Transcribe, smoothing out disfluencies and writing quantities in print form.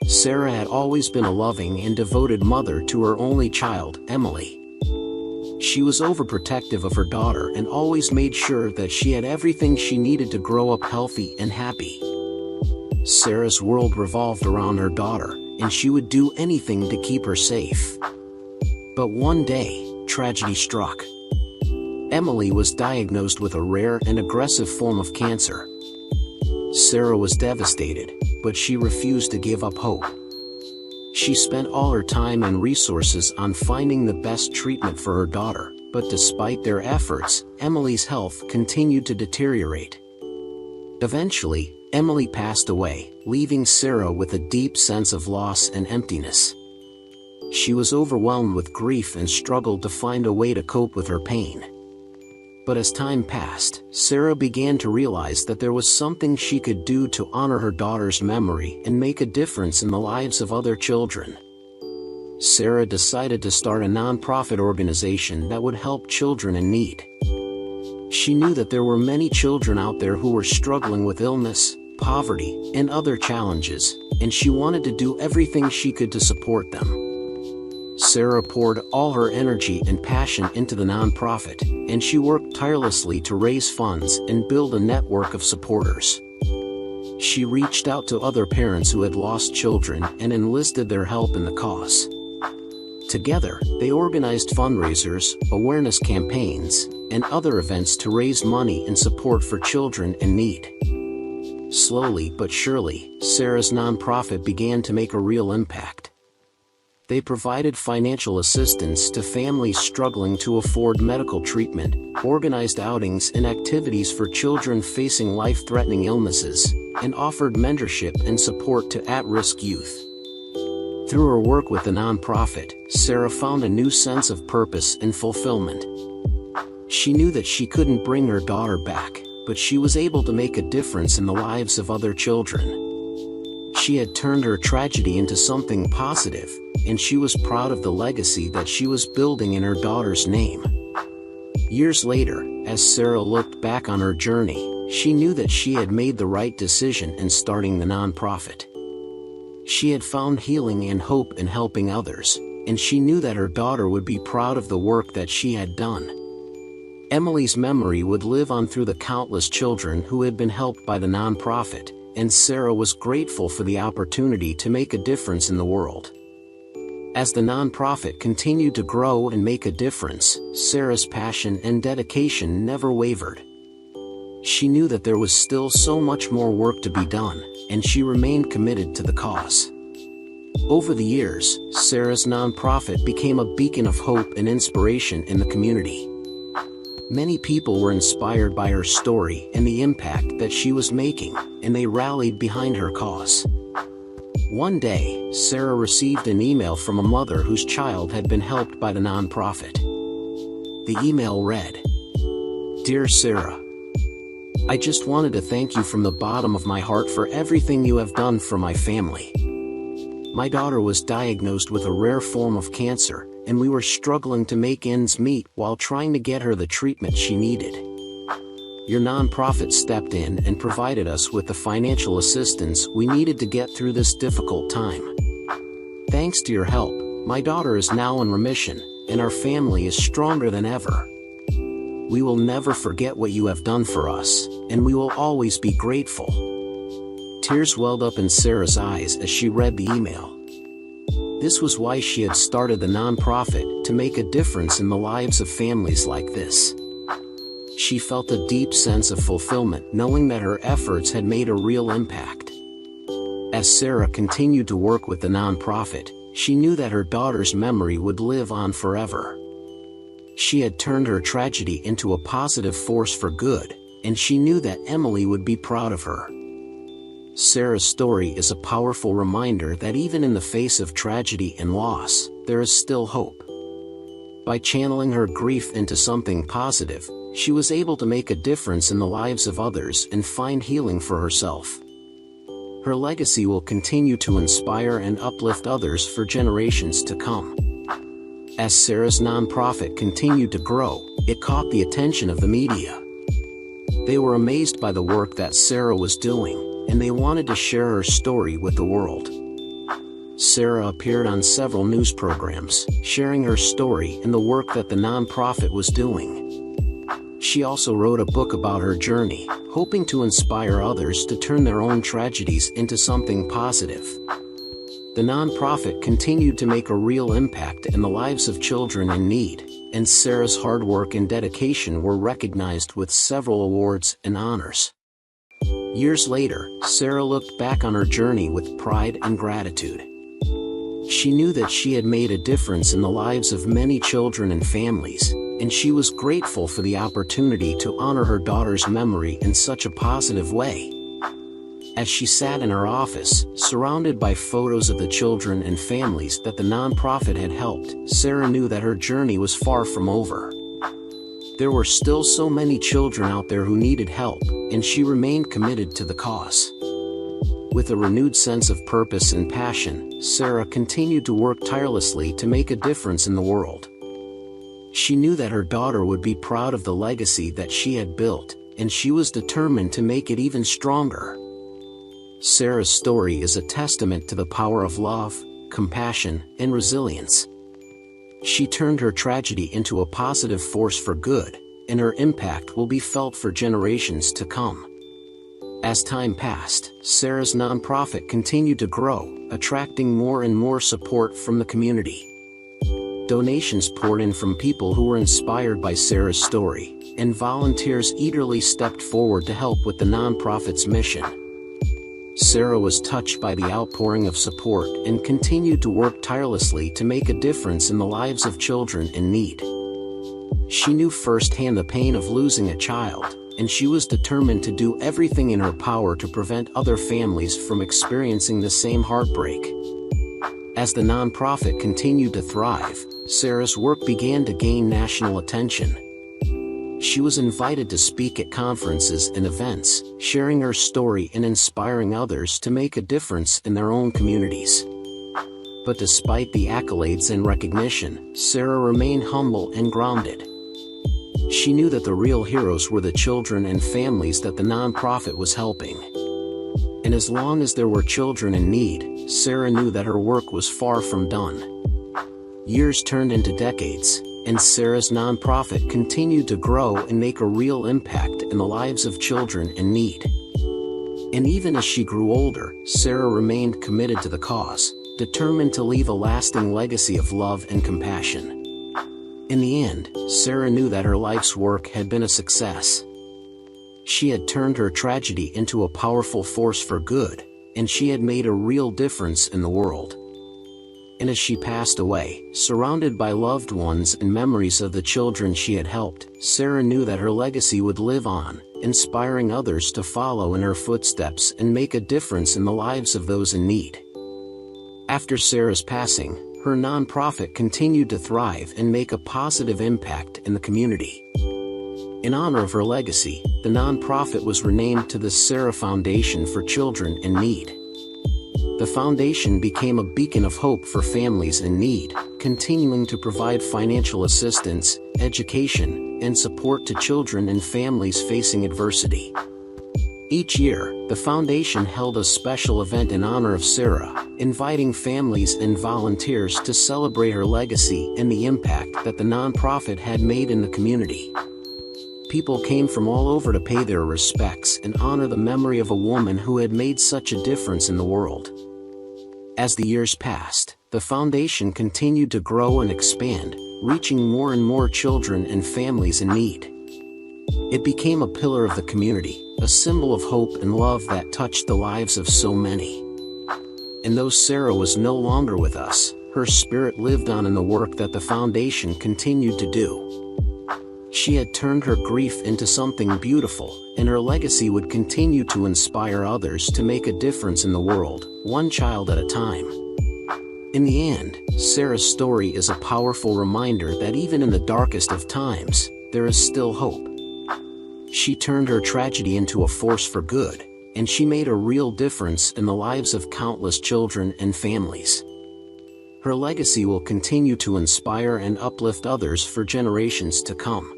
Sarah had always been a loving and devoted mother to her only child, Emily. She was overprotective of her daughter and always made sure that she had everything she needed to grow up healthy and happy. Sarah's world revolved around her daughter, and she would do anything to keep her safe. But one day, tragedy struck. Emily was diagnosed with a rare and aggressive form of cancer. Sarah was devastated, but she refused to give up hope. She spent all her time and resources on finding the best treatment for her daughter, but despite their efforts, Emily's health continued to deteriorate. Eventually, Emily passed away, leaving Sarah with a deep sense of loss and emptiness. She was overwhelmed with grief and struggled to find a way to cope with her pain. But as time passed, Sarah began to realize that there was something she could do to honor her daughter's memory and make a difference in the lives of other children. Sarah decided to start a nonprofit organization that would help children in need. She knew that there were many children out there who were struggling with illness, poverty, and other challenges, and she wanted to do everything she could to support them. Sarah poured all her energy and passion into the nonprofit, and she worked tirelessly to raise funds and build a network of supporters. She reached out to other parents who had lost children and enlisted their help in the cause. Together, they organized fundraisers, awareness campaigns, and other events to raise money and support for children in need. Slowly but surely, Sarah's nonprofit began to make a real impact. They provided financial assistance to families struggling to afford medical treatment, organized outings and activities for children facing life-threatening illnesses, and offered mentorship and support to at-risk youth. Through her work with the nonprofit, Sarah found a new sense of purpose and fulfillment. She knew that she couldn't bring her daughter back, but she was able to make a difference in the lives of other children. She had turned her tragedy into something positive, and she was proud of the legacy that she was building in her daughter's name. Years later, as Sarah looked back on her journey, she knew that she had made the right decision in starting the nonprofit. She had found healing and hope in helping others, and she knew that her daughter would be proud of the work that she had done. Emily's memory would live on through the countless children who had been helped by the nonprofit, and Sarah was grateful for the opportunity to make a difference in the world. As the nonprofit continued to grow and make a difference, Sarah's passion and dedication never wavered. She knew that there was still so much more work to be done, and she remained committed to the cause. Over the years, Sarah's nonprofit became a beacon of hope and inspiration in the community. Many people were inspired by her story and the impact that she was making, and they rallied behind her cause. One day, Sarah received an email from a mother whose child had been helped by the nonprofit. The email read, "Dear Sarah, I just wanted to thank you from the bottom of my heart for everything you have done for my family. My daughter was diagnosed with a rare form of cancer, and we were struggling to make ends meet while trying to get her the treatment she needed. Your nonprofit stepped in and provided us with the financial assistance we needed to get through this difficult time. Thanks to your help, my daughter is now in remission, and our family is stronger than ever. We will never forget what you have done for us, and we will always be grateful." Tears welled up in Sarah's eyes as she read the email. This was why she had started the nonprofit, to make a difference in the lives of families like this. She felt a deep sense of fulfillment knowing that her efforts had made a real impact. As Sarah continued to work with the nonprofit, she knew that her daughter's memory would live on forever. She had turned her tragedy into a positive force for good, and she knew that Emily would be proud of her. Sarah's story is a powerful reminder that even in the face of tragedy and loss, there is still hope. By channeling her grief into something positive, she was able to make a difference in the lives of others and find healing for herself. Her legacy will continue to inspire and uplift others for generations to come. As Sarah's nonprofit continued to grow, it caught the attention of the media. They were amazed by the work that Sarah was doing, and they wanted to share her story with the world. Sarah appeared on several news programs, sharing her story and the work that the nonprofit was doing. She also wrote a book about her journey, hoping to inspire others to turn their own tragedies into something positive. The nonprofit continued to make a real impact in the lives of children in need, and Sarah's hard work and dedication were recognized with several awards and honors. Years later, Sarah looked back on her journey with pride and gratitude. She knew that she had made a difference in the lives of many children and families, and she was grateful for the opportunity to honor her daughter's memory in such a positive way. As she sat in her office, surrounded by photos of the children and families that the nonprofit had helped, Sarah knew that her journey was far from over. There were still so many children out there who needed help, and she remained committed to the cause. With a renewed sense of purpose and passion, Sarah continued to work tirelessly to make a difference in the world. She knew that her daughter would be proud of the legacy that she had built, and she was determined to make it even stronger. Sarah's story is a testament to the power of love, compassion, and resilience. She turned her tragedy into a positive force for good, and her impact will be felt for generations to come. As time passed, Sarah's nonprofit continued to grow, attracting more and more support from the community. Donations poured in from people who were inspired by Sarah's story, and volunteers eagerly stepped forward to help with the nonprofit's mission. Sarah was touched by the outpouring of support and continued to work tirelessly to make a difference in the lives of children in need. She knew firsthand the pain of losing a child, and she was determined to do everything in her power to prevent other families from experiencing the same heartbreak. As the nonprofit continued to thrive, Sarah's work began to gain national attention. She was invited to speak at conferences and events, sharing her story and inspiring others to make a difference in their own communities. But despite the accolades and recognition, Sarah remained humble and grounded. She knew that the real heroes were the children and families that the nonprofit was helping. And as long as there were children in need, Sarah knew that her work was far from done. Years turned into decades, and Sarah's nonprofit continued to grow and make a real impact in the lives of children in need. And even as she grew older, Sarah remained committed to the cause, determined to leave a lasting legacy of love and compassion. In the end, Sarah knew that her life's work had been a success. She had turned her tragedy into a powerful force for good, and she had made a real difference in the world. And as she passed away, surrounded by loved ones and memories of the children she had helped, Sarah knew that her legacy would live on, inspiring others to follow in her footsteps and make a difference in the lives of those in need. After Sarah's passing, her nonprofit continued to thrive and make a positive impact in the community. In honor of her legacy, the nonprofit was renamed to the Sarah Foundation for Children in Need. The foundation became a beacon of hope for families in need, continuing to provide financial assistance, education, and support to children and families facing adversity. Each year, the foundation held a special event in honor of Sarah, inviting families and volunteers to celebrate her legacy and the impact that the nonprofit had made in the community. People came from all over to pay their respects and honor the memory of a woman who had made such a difference in the world. As the years passed, the foundation continued to grow and expand, reaching more and more children and families in need. It became a pillar of the community, a symbol of hope and love that touched the lives of so many. And though Sarah was no longer with us, her spirit lived on in the work that the foundation continued to do. She had turned her grief into something beautiful, and her legacy would continue to inspire others to make a difference in the world, one child at a time. In the end, Sarah's story is a powerful reminder that even in the darkest of times, there is still hope. She turned her tragedy into a force for good, and she made a real difference in the lives of countless children and families. Her legacy will continue to inspire and uplift others for generations to come.